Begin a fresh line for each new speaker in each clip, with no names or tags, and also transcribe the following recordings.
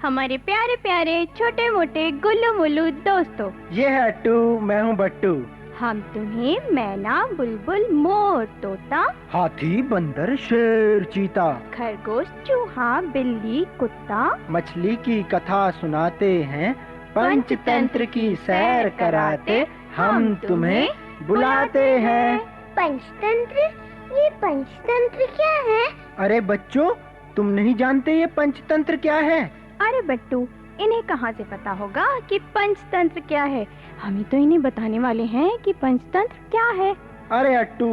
हमारे प्यारे प्यारे छोटे मोटे गुल्लू मुल्लू दोस्तों,
ये है अट्टू, मैं हूँ बट्टू।
हम तुम्हें मैना बुलबुल मोर तोता
हाथी बंदर शेर चीता
खरगोश चूहा बिल्ली कुत्ता
मछली की कथा सुनाते हैं, पंचतंत्र की सैर कराते हम तुम्हें बुलाते हैं।
पंचतंत्र? ये पंचतंत्र क्या है?
अरे बच्चों, तुम नहीं जानते ये पंचतंत्र क्या है?
अरे बट्टू, इन्हें कहाँ से पता होगा कि पंचतंत्र क्या है? हमें तो इन्हें बताने वाले हैं कि पंचतंत्र क्या है।
अरे अट्टू,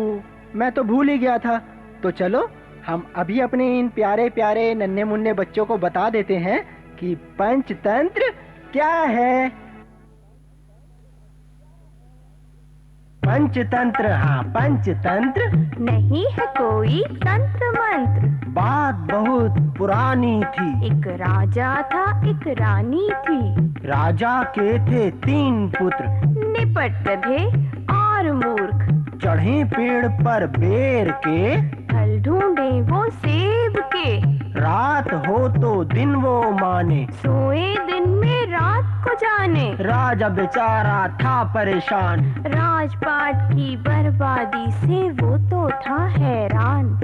मैं तो भूल ही गया था। तो चलो हम अभी अपने इन प्यारे प्यारे नन्हे मुन्ने बच्चों को बता देते हैं कि पंचतंत्र क्या है। पंचतंत्र, हाँ पंचतंत्र
नहीं है कोई तंत्र मंत्र।
बात बहुत पुरानी थी।
एक राजा था, एक रानी थी।
राजा के थे 3 पुत्र,
निपट गधे और मूर्ख।
चढ़े पेड़ पर बेर के,
फल ढूंढे वो सेब के।
रात हो तो दिन वो माने,
सोए दिन में रात को जाने।
राजा बेचारा था परेशान,
राजपाट की बर्बादी से वो तो था हैरान।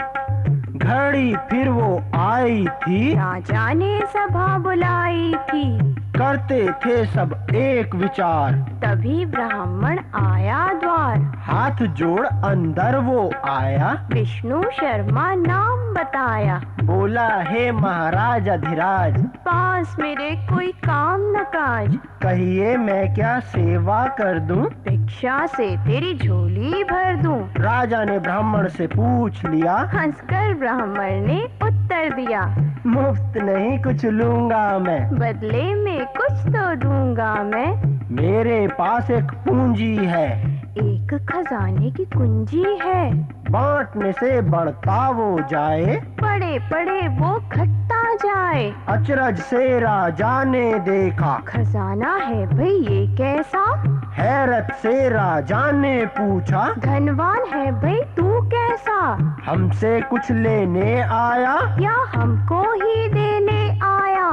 घड़ी फिर वो आई थी,
राजा ने सभा बुलाई थी।
करते थे सब एक विचार,
तभी ब्राह्मण आया द्वार।
हाथ जोड़ अंदर वो आया,
विष्णु शर्मा नाम बताया।
बोला हे महाराज अधिराज,
पास मेरे कोई काम न काज।
कहिए मैं क्या सेवा कर दूं?
भिक्षा से तेरी झोली भर दूं।
राजा ने ब्राह्मण से पूछ लिया,
हंसकर ब्राह्मण ने उत्तर दिया।
मुफ्त नहीं कुछ लूंगा मैं,
बदले में कुछ तो दूंगा मैं।
मेरे पास एक पूंजी है,
एक खजाने की कुंजी है।
बांटने से बढ़ता वो जाए,
पड़े पड़े वो खट्टा जाए।
अचरज से राजा ने देखा,
खजाना है भाई ये कैसा?
हैरत से राजा ने पूछा,
धनवान है भाई तू कैसा?
हमसे कुछ लेने आया
या हमको ही देने आया?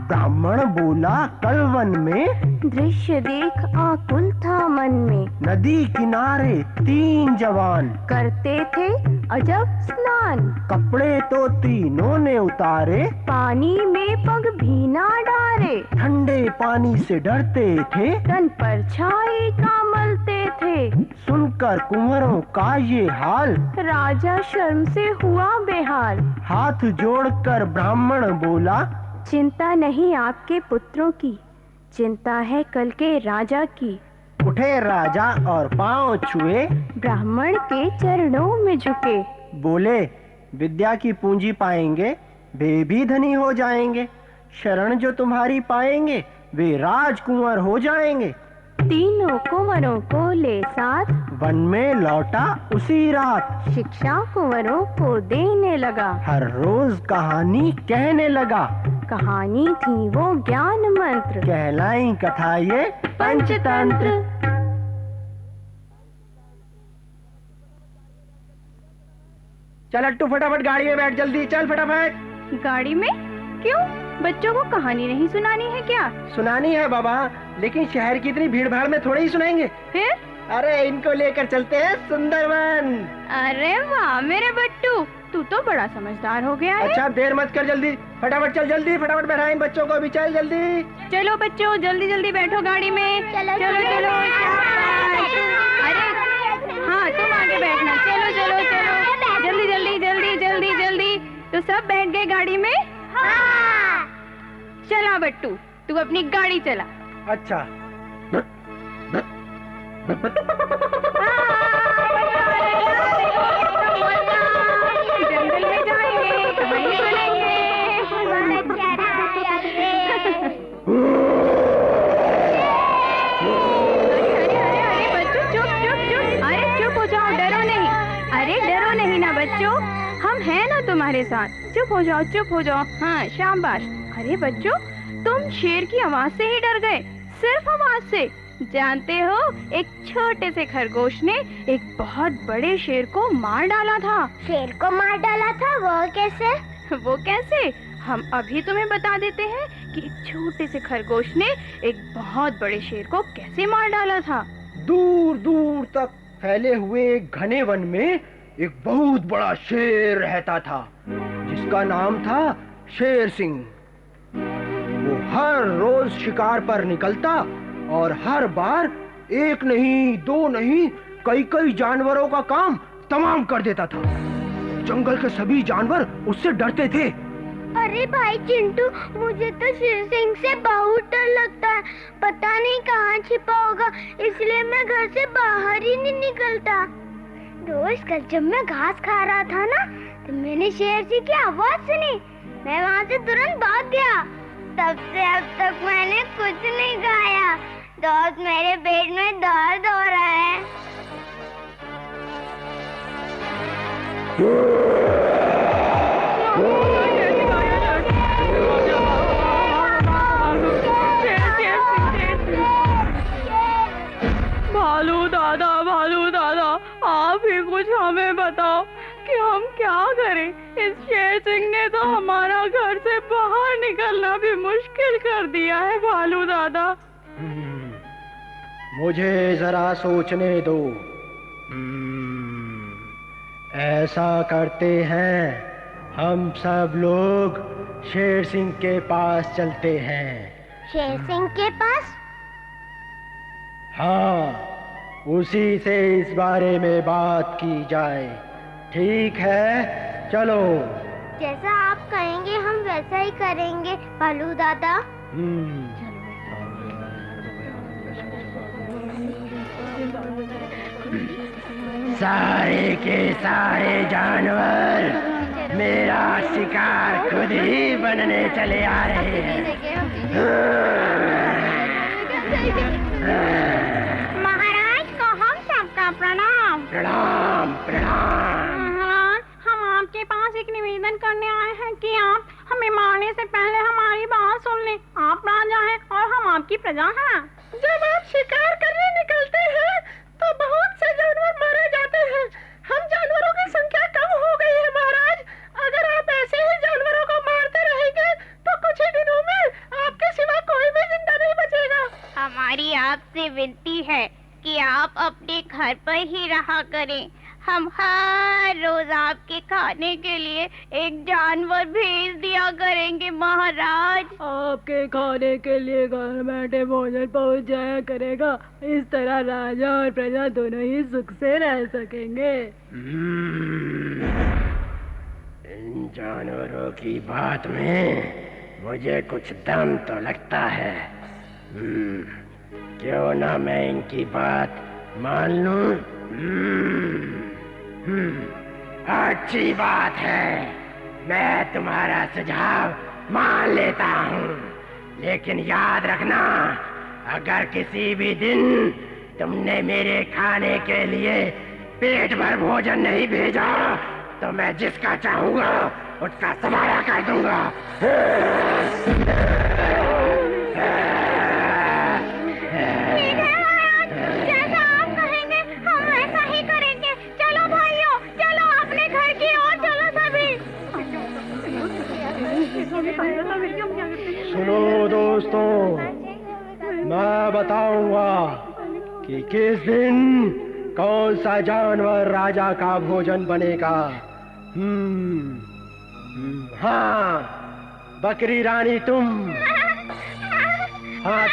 ब्राह्मण बोला, कल वन में
दृश्य देख आकुल था मन में।
नदी किनारे 3 जवान
करते थे अजब स्नान।
कपड़े तो तीनों ने उतारे,
पानी में पग भी ना डारे।
ठंडे पानी से डरते थे,
तन पर छाई का मलते थे।
सुनकर कुंवरों का ये हाल,
राजा शर्म से हुआ बेहाल।
हाथ जोड़कर ब्राह्मण बोला,
चिंता नहीं आपके पुत्रों की, चिंता है कल के राजा की।
उठे राजा और पांव छुए,
ब्राह्मण के चरणों में झुके।
बोले, विद्या की पूंजी पाएंगे वे भी धनी हो जाएंगे, शरण जो तुम्हारी पाएंगे वे राजकुंवर हो जाएंगे।
तीनों कुंवरों को ले साथ,
वन में लौटा उसी रात।
शिक्षा कुंवरों को देने लगा,
हर रोज कहानी कहने लगा।
कहानी थी वो ज्ञान मंत्र,
कहलाई कथा ये पंचतंत्र। चल अट्टू, फटाफट गाड़ी में बैठ, जल्दी चल फटाफट।
गाड़ी में? क्यों? बच्चों को कहानी नहीं सुनानी है क्या?
सुनानी है बाबा, लेकिन शहर की इतनी भीड़ भाड़ में थोड़े ही सुनाएंगे।
फिर?
अरे इनको लेकर चलते हैं सुंदरवन।
अरे वाह मेरे बट्टू, तू तो बड़ा समझदार हो गया है।
अच्छा देर मत कर, जल्दी फटाफट चल, जल्दी फटाफट बैठा इन बच्चों को अभी, चल जल्दी।
चलो बच्चों, जल्दी जल्दी बैठो गाड़ी में।
चलो,
चलो चलो। अरे हाँ, तुम आगे बैठना। चलो चलो चलो, जल्दी जल्दी जल्दी जल्दी जल्दी। तो सब बैठ गए गाड़ी में?
हाँ।
चला बट्टू, तू अपनी गाड़ी चला।
अच्छा।
जंगल में जाएंगे, कहानी सुनेंगे। अरे बच्चों, चुप चुप चुप। अरे चुप हो जाओ, डरो नहीं। अरे डरो नहीं ना बच्चों, हम हैं ना तुम्हारे साथ। चुप हो जाओ, चुप हो जाओ। हाँ शाबाश। अरे बच्चों, तुम शेर की आवाज से ही डर गए? सिर्फ आवाज से? जानते हो, एक छोटे से खरगोश ने एक बहुत बड़े शेर को मार डाला था।
शेर को मार डाला था? वो कैसे?
वो कैसे? हम अभी तुम्हें बता देते हैं कि एक छोटे से खरगोश ने एक बहुत बड़े शेर को कैसे मार डाला था।
दूर दूर तक फैले हुए घने वन में एक बहुत बड़ा शेर रहता था, जिसका नाम था शेर सिंह। वो हर रोज शिकार पर निकलता और हर बार एक नहीं, दो नहीं, कई कई जानवरों का काम तमाम कर देता था। जंगल के सभी जानवर उससे डरते थे।
अरे भाई चिंटू, मुझे तो शेर सिंह से बहुत डर लगता है। पता नहीं कहाँ छिपा होगा, इसलिए मैं घर से बाहर ही नहीं निकलता। रोज कल जब मैं घास खा रहा था ना, तो मैंने शेर सिंह की आवाज सुनी। मैं वहाँ से तुरंत भाग गया। तब से अब तक मैंने कुछ नहीं खाया। दोस्त, मेरे पेट में दर्द हो रहा है।
भालू दादा, आप ही कुछ हमें बताओ कि हम क्या करें। इस शेर सिंह ने तो हमारा घर से बाहर निकलना भी मुश्किल कर दिया है। भालू दादा,
मुझे जरा सोचने दो। ऐसा करते हैं, हम सब लोग शेर सिंह के पास चलते हैं।
शेर सिंह के पास?
हाँ, उसी से इस बारे में बात की जाए। ठीक है, चलो।
जैसा आप कहेंगे हम वैसा ही करेंगे भालू दादा।
सारे के सारे जानवर मेरा शिकार खुद ही बनने चले आ रहे हैं।
महाराज को हम सबका प्रणाम।
प्रणाम प्रणाम।
महाराज, हम आपके पास एक निवेदन करने आए हैं कि आप हमें मारने से पहले हमारी बात सुन लें। आप राजा हैं और हम आपकी प्रजा हैं।
जब आप शिकार करने निकलते हैं तो बहुत से जानवर मारे जाते हैं। हम जानवरों की संख्या कम हो गई है महाराज। अगर आप ऐसे ही जानवरों को मारते रहेंगे तो कुछ ही दिनों में आपके सिवा कोई भी जिंदा नहीं बचेगा।
हमारी आपसे विनती है कि आप अपने घर पर ही रहा करें। हम हर रोज आपके खाने के लिए एक जानवर भेज दिया करेंगे महाराज।
आपके खाने के लिए घर बैठे भोजन पहुंच जाया करेगा। इस तरह राजा और प्रजा दोनों ही सुख से रह सकेंगे।
इन जानवरों की बात में मुझे कुछ दम तो लगता है। क्यों ना मैं इनकी बात मान लूं? अच्छी बात है, मैं तुम्हारा सुझाव मान लेता हूँ। लेकिन याद रखना, अगर किसी भी दिन तुमने मेरे खाने के लिए पेट भर भोजन नहीं भेजा तो मैं जिसका चाहूंगा उसका समारा कर दूंगा।
जैसा आप कहेंगे हम वैसा ही करेंगे। चलो भाइयों, चलो अपने घर की ओर चलो सभी।
सुनो दोस्तों, मैं बताऊंगा कि किस दिन कौन सा जानवर राजा का भोजन बनेगा। हाँ, बकरी रानी तुम। हाँ,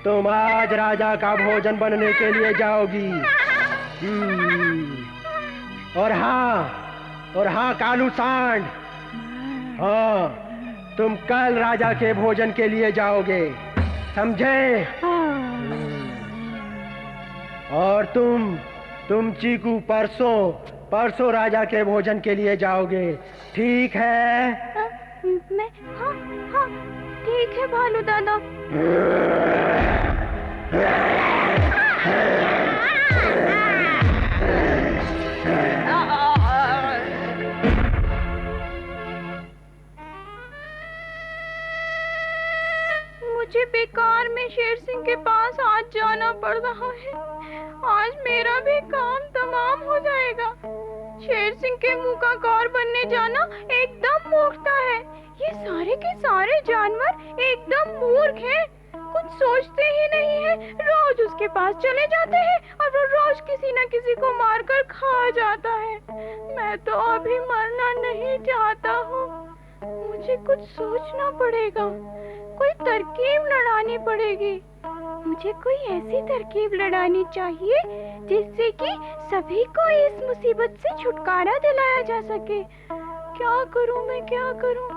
तुम आज राजा का भोजन बनने के लिए जाओगी। और हाँ कालू सांड, हाँ, तुम कल राजा के भोजन के लिए जाओगे, समझे? और तुम चीकू परसों राजा के भोजन के लिए जाओगे, ठीक है?
मैं हाँ, ठीक है भालू दादा। मुझे बेकार में शेर सिंह के पास आज जाना पड़ रहा है। आज मेरा भी काम तमाम हो जाएगा। शेर सिंह के मुंह का गौर बनने जाना एकदम मूर्खता है। सारे के सारे जानवर एकदम मूर्ख हैं, कुछ सोचते ही नहीं है। रोज उसके पास चले जाते हैं और वो रोज किसी न किसी को मारकर खा जाता है। मैं तो अभी मरना नहीं चाहता हूँ, मुझे कुछ सोचना पड़ेगा, कोई तरकीब लड़ानी पड़ेगी। मुझे कोई ऐसी तरकीब लड़ानी चाहिए जिससे कि सभी को इस मुसीबत से छुटकारा दिलाया जा सके। क्या करूं मैं, क्या करूं?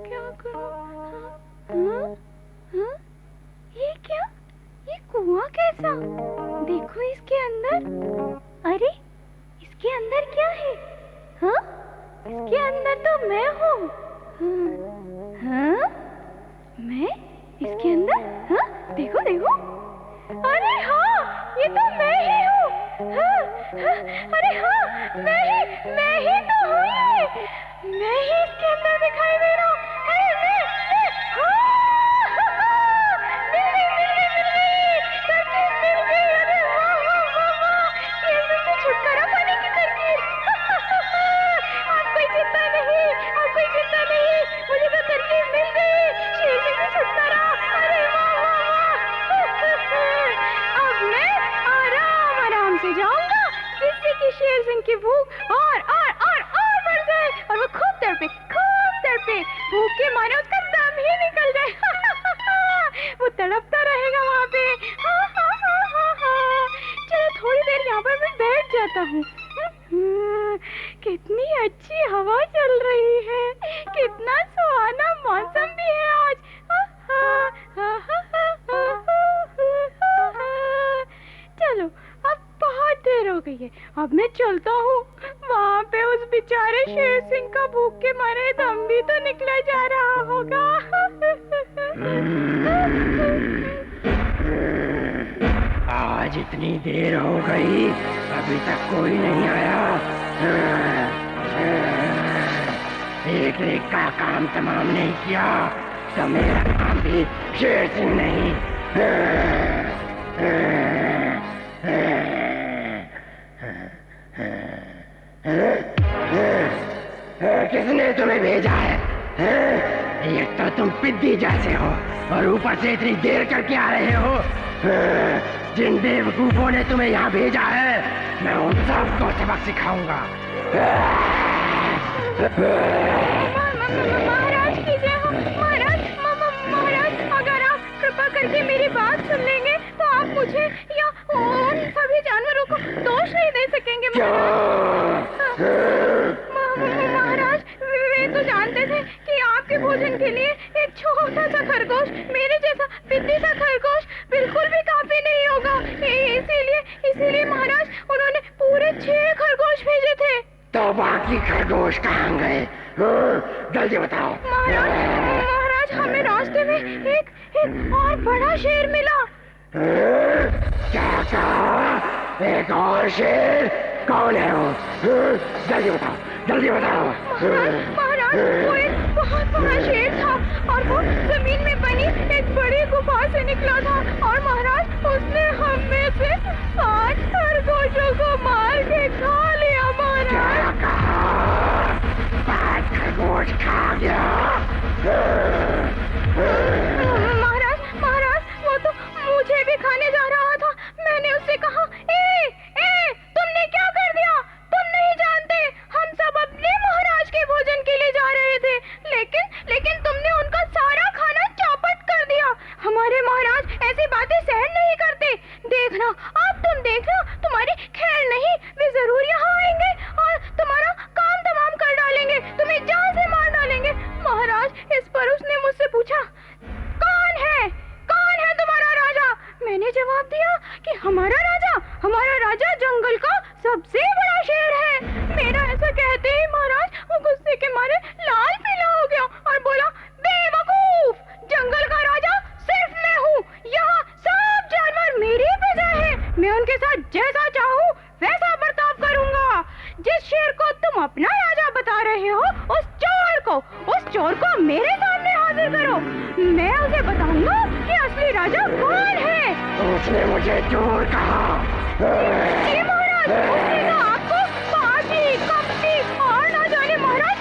क्या करूं? ये क्या? ये कुआं कैसा? देखो इसके अंदर। अरे इसके अंदर क्या है? हाँ, इसके अंदर तो मैं हूँ। हाँ, मैं इसके अंदर? हाँ, देखो देखो। अरे हाँ, ये तो मैं ही हूँ। हाँ, हाँ, अरे हाँ, मैं ही तो हूँ ये। मैं ही इसके अंदर दिखाई दे रहा हूँ। अरे मैं, हाँ, मिल गई। तरकीब मिल गई। अरे वाह वाह वाह वाह, ये इससे छुटकारा पाने की तरकीब। अब कोई चिंता नहीं, अब कोई चिंता नहीं, मुझे तो तरकीब मिल गई। शेर से छुटकारा। अरे वाह वाह वाह। अब मैं आराम आराम से जाऊंगा जिससे कि शेर सिंह की भूख और बढ़ जाए और वो खूब तड़पे भूख के मारे उसका दम ही निकल जाए। वो तड़पता रहेगा वहाँ पे। चलो थोड़ी देर यहाँ पर मैं बैठ जाता हूँ। कितनी अच्छी हवा चल रही है, कितना सुहाना मौसम भी है आज। चलो अब बहुत देर हो गई है, अब मैं चलता हूँ। वहाँ पे उस बेचारे शेर सिंह का भूख के मारे दम भी तो निकला जा रहा होगा।
आज इतनी देर हो गई, अभी तक कोई नहीं आया। एक का काम तमाम नहीं किया तो मेरा काम भी शेर सिंह नहीं। किसने तुम्हें भेजा है? एक तो तुम पिद्दी जैसे हो और ऊपर से इतनी देर करके आ रहे हो। जिन बेवकूफों ने तुम्हें यहाँ भेजा है, मैं उन सबको सबक सिखाऊंगा।
महाराज की जय हो। महाराज अगर आप कृपा करके मेरी बात सुन लेंगे तो आप मुझे या उन सभी जानवरों को दोष नहीं दे सकेंगे। महाराज वे तो जानते थे कि आपके भोजन के लिए एक छोटा सा खरगोश, मेरे जैसा पिद्दी सा खरगोश बिल्कुल भी काफी नहीं होगा। इसीलिए महाराज उन्होंने पूरे 6 खरगोश भेजे थे।
तो बाकी खरगोश कहाँ गए? जल्दी बताओ।
महाराज हमें रास्ते में एक और बड़ा शेर मिला।
क्या कहा? एक और शेर? कौन है वो? जल्दी बताओ, जल्दी बताओ।
महाराज वो एक बहुत बड़ा शेर था और वो जमीन में बनी एक बड़ी गुफा से निकला था और महाराज उसने हम में से 5 खरगोशों को मार के खा लिया। महाराज
क्या कहा? 5 खरगोश खा गया?
महाराज वो तो मुझे भी खाने जा रहा था। मैंने उससे कहा, ए तुमने क्या कर दिया? तुम नहीं जानते हम सब अपने महाराज के भोजन के लिए जा रहे थे, लेकिन तुमने उनका सारा खाना चौपट कर दिया। हमारे महाराज ऐसी बातें सहन नहीं करते। देखना अब तुम देखना, तुम्हारी खैर नहीं, वे जरूर यहाँ आएंगे और तुम्हारा काम तमाम कर डालेंगे, तुम्हें जान से मार डालेंगे। महाराज इस पर उसने मुझसे पूछा, कौन है तुम्हारा राजा? मैंने जवाब दिया कि हमारा राजा जंगल का सबसे बड़ा शेर है। मेरा ऐसा कहते ही महाराज वो गुस्से के मारे लाल पीला हो गया और बोला, बेवकूफ, जंगल का राजा सिर्फ मैं हूँ। यहाँ सब जानवर मेरी प्रजा है, मैं उनके साथ जैसा चाहूँ वैसा बर्ताव करूँगा। जिस शेर को तुम अपना राजा बता रहे हो, उस चोर को मेरे सामने हाजिर करो। मैं उसे बताऊंगा कि असली राजा कौन है।
उसने मुझे चोर कहा।
जी महाराज, उसने तो आपको पापी, कपटी और ना जाने महाराज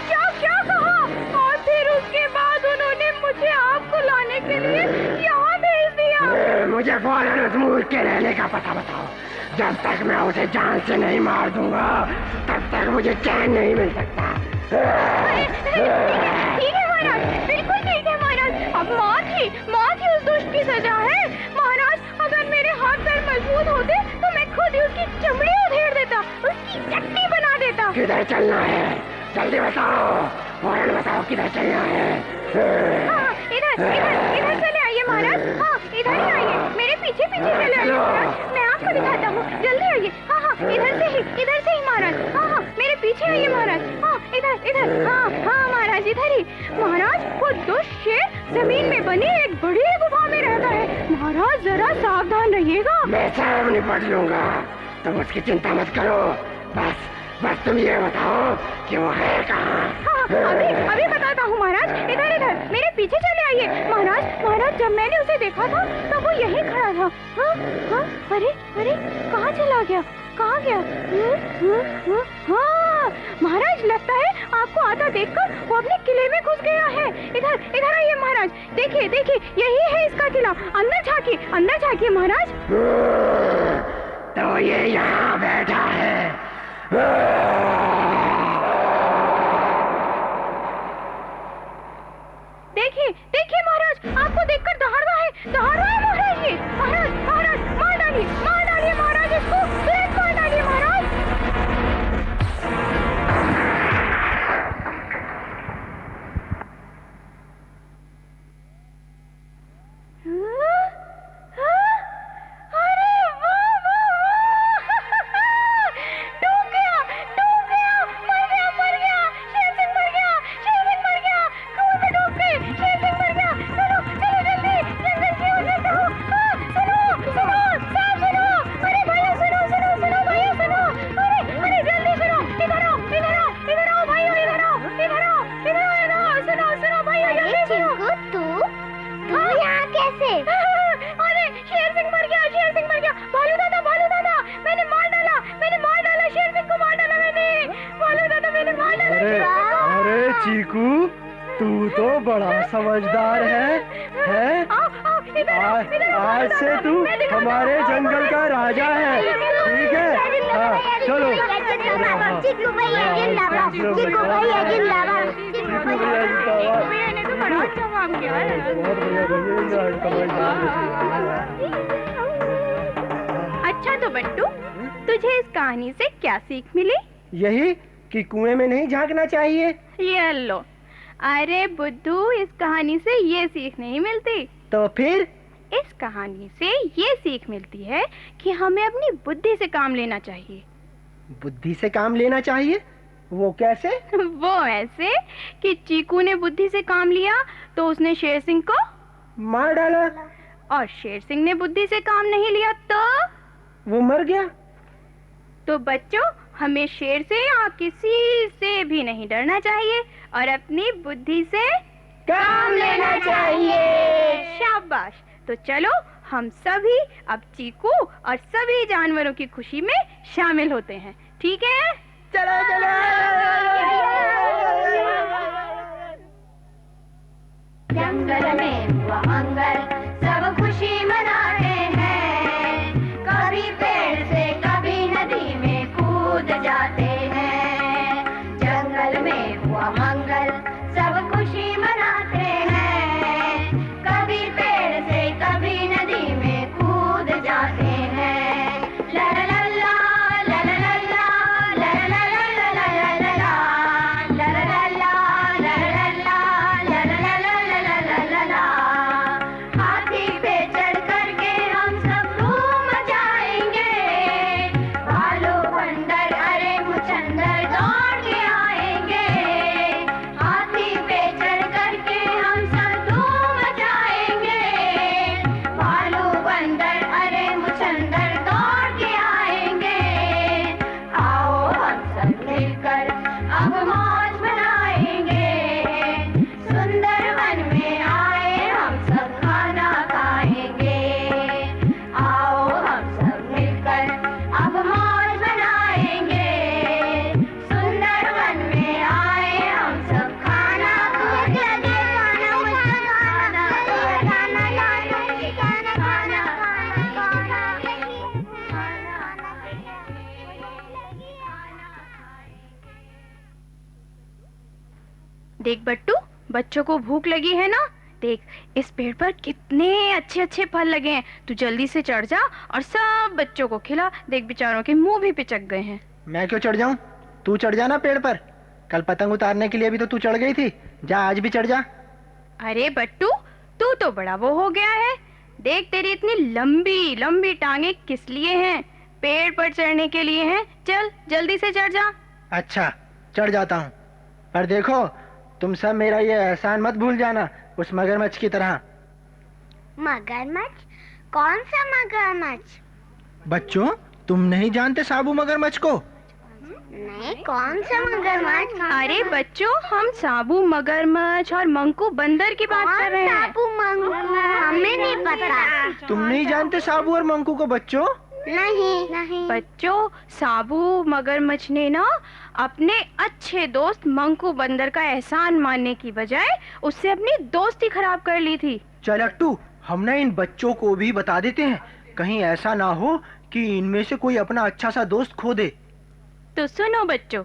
ठिकाने का पता बताओ। जब तक मैं उसे जान से नहीं मार दूंगा तब तक मुझे चैन नहीं मिल सकता।
ठीक है महाराज, बिल्कुल ठीक है महाराज। अब मौत ही उस दुष्ट की सजा है महाराज। अगर मेरे हाथ पैर मजबूत होते तो मैं खुद ही उसकी चमड़ी उधेड़ देता, उसकी चटनी बना देता।
किधर चलना है जल्दी बताओ, फौरन बताओ किधर चलना है।
हाँ, इधर चले आइए महाराज। हाँ, इधर ही आइए, मेरे पीछे चले आइए महाराज। मैं आपको दिखाता हूँ, जल्दी आइए। हाँ, इधर से ही महाराज। हाँ, मेरे पीछे आइए महाराज। हाँ, इधर। हाँ महाराज, इधर ही। महाराज, वो दुष्ट शेर जमीन में बनी एक बड़ी गुफा में रहता है महाराज, जरा सावधान रहिएगा।
मैं सब निपट लूंगा, तुम उसकी चिंता मत करो। बस तुम ये बताओ कि वो है कहाँ।
हाँ, अभी बताता हूँ महाराज। इधर मेरे पीछे चले आइए महाराज। जब मैंने उसे देखा था तब वो यहीं खड़ा था। हाँ, अरे कहाँ चला गया, कहाँ गया? हाँ महाराज, लगता है आपको आता देखकर वो अपने किले में घुस गया है। इधर आइए महाराज, देखिए यही है इसका किला। अंदर झांकिए महाराज।
तो ये यहाँ बैठा है।
देखिए महाराज, आपको देखकर दहाड़ रहा है महाराज। ये महाराज, मार डालिए महाराज, इसको तुरंत मार डालिए महाराज।
चीकू, तू तो बड़ा समझदार है? आज से तू हमारे जंगल का राजा है, ठीक है? हाँ, चलो।
चिकू भैया जिंदाबाद।
अच्छा तो बट्टू, तुझे इस कहानी से क्या सीख मिली?
यही कि कुएं में नहीं झांकना चाहिए।
ये लो। अरे बुद्धू, इस कहानी से ये सीख नहीं मिलती।
तो फिर?
इस कहानी से ये सीख मिलती है कि हमें अपनी बुद्धि से काम लेना चाहिए।
बुद्धि से काम लेना चाहिए? वो कैसे?
वो ऐसे कि चीकू ने बुद्धि से काम लिया तो उसने शेर सिंह को
मार डाला,
और शेर सिंह ने बुद्धि से काम नहीं लिया तो
वो मर गया।
तो बच्चों, हमें शेर से या किसी से भी नहीं डरना चाहिए और अपनी बुद्धि से
काम लेना चाहिए।
शाबाश। तो चलो हम सभी अब चीकू और सभी जानवरों की खुशी में शामिल होते हैं, ठीक है?
चलो।
जंगल में हुआ मंगल, सब खुशी मनाते हैं। कभी पेड़ से कभी नदी में कूद जाते हैं। जंगल में हुआ मंगल, सब खुशी मनाते हैं। कभी पेड़ से कभी नदी में कूद जाते हैं। ला ला ला ला, ला ला ला ला, ला ला ला ला ला ला ला ला, ला ला ला ला, ला ला ला ला, ला ला ला ला ला ला ला ला। हाथी पे चढ़ करके हम सब घूम जाएंगे। भालू बंदर अरे मुचंदर दौड़ के आएंगे।
देख बट्टू, बच्चों को भूख लगी है ना? देख, इस पेड़ पर कितने अच्छे अच्छे फल लगे हैं। तू जल्दी से चढ़ जा और सब बच्चों को खिला। देख, बेचारों के मुंह भी पिचक गए हैं।
मैं क्यों चढ़ जाऊं? तू चढ़ जा ना पेड़ पर। कल पतंग उतारने के लिए भी तो तू चढ़ गई थी। जा, आज भी चढ़ जा।
अरे बट्टू, तू तो बड़ा वो हो गया है। देख, तेरी इतनी लंबी लंबी टांगे किस लिए हैं? पेड़ पर चढ़ने के लिए हैं। चल जल्दी से चढ़ जा।
अच्छा, चढ़ जाता हूँ, पर देखो तुम सब मेरा ये एहसान मत भूल जाना, उस मगरमच्छ की तरह।
मगरमच्छ? कौन सा मगरमच्छ?
बच्चों, तुम नहीं जानते साबू मगरमच्छ को?
नहीं, कौन सा मगरमच्छ?
अरे बच्चों, हम साबू मगरमच्छ और मंकू बंदर की बात कर रहे हैं।
साबू मंकू? हमें नहीं पता।
तुम नहीं जानते साबू और मंकू को बच्चों?
नहीं।
बच्चों, साबू मगरमच्छ ने ना अपने अच्छे दोस्त मंकू बंदर का एहसान मानने की बजाय उससे अपनी दोस्ती खराब कर ली थी।
चल अट्टू, हम ना इन बच्चों को भी बता देते हैं, कहीं ऐसा ना हो कि इनमें से कोई अपना अच्छा सा दोस्त खो दे।
तो सुनो बच्चों,